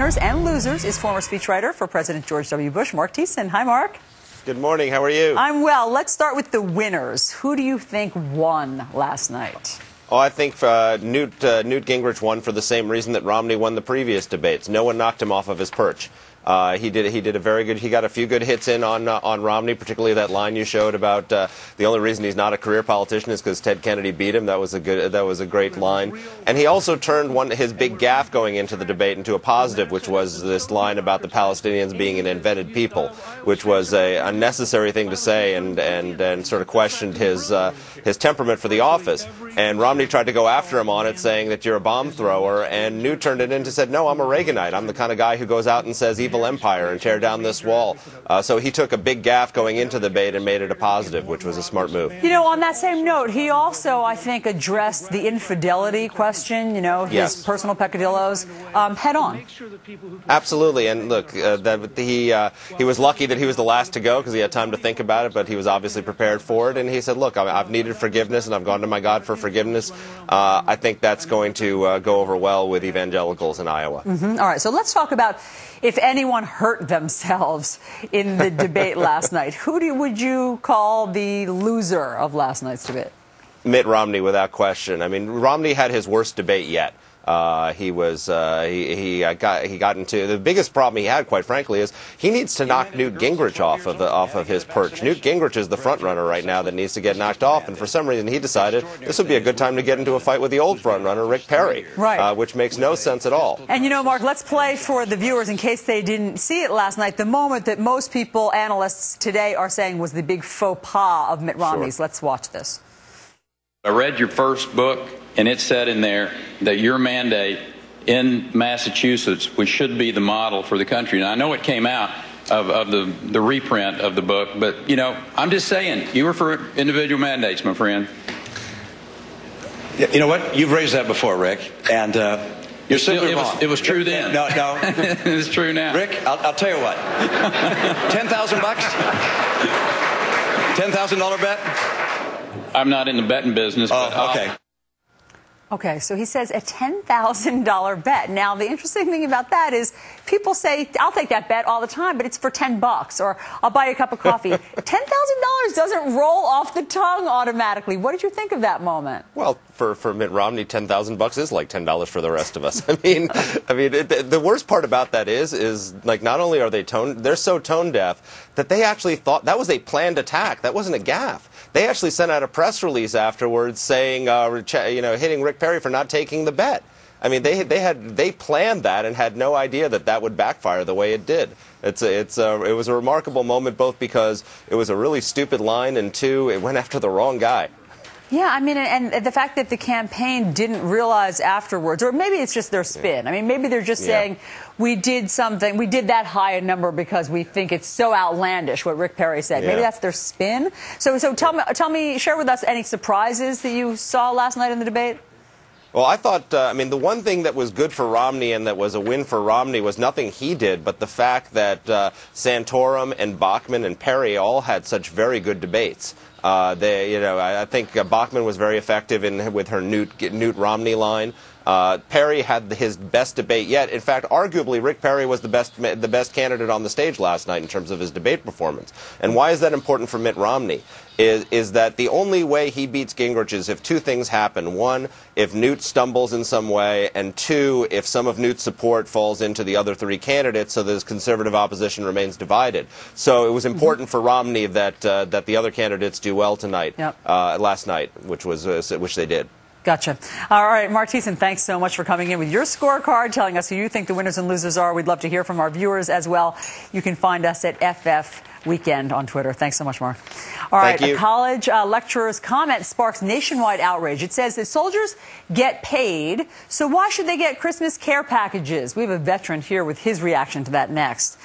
winners and losers is former speechwriter for President George W. Bush, Mark Thiessen. Hi, Mark. Good morning. How are you? I'm well. Let's start with the winners. Who do you think won last night? Oh, I think Newt Gingrich won for the same reason that Romney won the previous debates. No one knocked him off of his perch. He did a very good. He got a few good hits in on Romney, particularly that line you showed about the only reason he's not a career politician is because Ted Kennedy beat him. That was a great line. And he also turned his big gaffe going into the debate into a positive, which was this line about the Palestinians being an invented people, which was a unnecessary thing to say and sort of questioned his temperament for the office. And Romney tried to go after him on it, saying that you're a bomb thrower. And Newt turned it into said, no, I'm a Reaganite. I'm the kind of guy who goes out and says evil empire and tear down this wall. So he took a big gaffe going into the debate and made it a positive, which was a smart move. You know, on that same note, he also, I think, addressed the infidelity question, you know, his personal peccadillos, head on. Absolutely. And look, he was lucky that he was the last to go because he had time to think about it, but he was obviously prepared for it. And he said, look, I've needed forgiveness and I've gone to my God for forgiveness. I think that's going to go over well with evangelicals in Iowa. All right. So let's talk about if anyone hurt themselves in the debate last night. Who would you call the loser of last night's debate? Mitt Romney, without question. I mean, Romney had his worst debate yet. He got into the biggest problem he had, quite frankly, is he needs to knock Newt Gingrich off of his perch. Newt Gingrich is the front runner right now that needs to get knocked off, and for some reason he decided this would be a good time to get into a fight with the old front runner, Rick Perry, which makes no sense at all. And you know, Mark, let's play for the viewers in case they didn't see it last night. The moment that most people, analysts today, are saying was the big faux pas of Mitt Romney's. Sure. Let's watch this. I read your first book, and it said in there that your mandate in Massachusetts, which should be the model for the country. Now, I know it came out of the reprint of the book, but, you know, I'm just saying, you were for individual mandates, my friend. You know what? You've raised that before, Rick, and you're simply wrong. It was true then. No. It's true now. Rick, I'll tell you what. $10,000? $10,000 bet? I'm not in the betting business. Oh, okay. Okay, so he says a $10,000 bet. Now, the interesting thing about that is people say, I'll take that bet all the time, but it's for $10, or I'll buy you a cup of coffee. $10,000 doesn't roll off the tongue automatically. What did you think of that moment? Well, for Mitt Romney, $10,000 is like $10 for the rest of us. I mean, the worst part about that is like not only are they're so tone deaf that they actually thought that was a planned attack. That wasn't a gaffe. They actually sent out a press release afterwards saying, hitting Rick Perry for not taking the bet. I mean, they planned that and had no idea that would backfire the way it did. It was a remarkable moment, both because it was a really stupid line, and two, it went after the wrong guy. Yeah, I mean, and the fact that the campaign didn't realize afterwards, or maybe it's just their spin. I mean, maybe they're just saying, we did that high a number because we think it's so outlandish what Rick Perry said. Maybe that's their spin. So tell me, share with us any surprises that you saw last night in the debate. Well, I thought, the one thing that was good for Romney and that was a win for Romney was nothing he did, but the fact that Santorum and Bachmann and Perry all had such very good debates. I think Bachmann was very effective with her Newt Romney line. Perry had his best debate yet. In fact, arguably, Rick Perry was the best candidate on the stage last night in terms of his debate performance. And why is that important for Mitt Romney? Is that the only way he beats Gingrich is if two things happen. One, if Newt stumbles in some way, and two, if some of Newt's support falls into the other three candidates, so the conservative opposition remains divided. So it was important for Romney that the other candidates do well tonight, last night, which they did. Gotcha. All right, Mark Thiessen, thanks so much for coming in with your scorecard, telling us who you think the winners and losers are. We'd love to hear from our viewers as well. You can find us at FF Weekend on Twitter. Thanks so much, Mark. All right, a college lecturer's comment sparks nationwide outrage. It says that soldiers get paid, so why should they get Christmas care packages? We have a veteran here with his reaction to that next.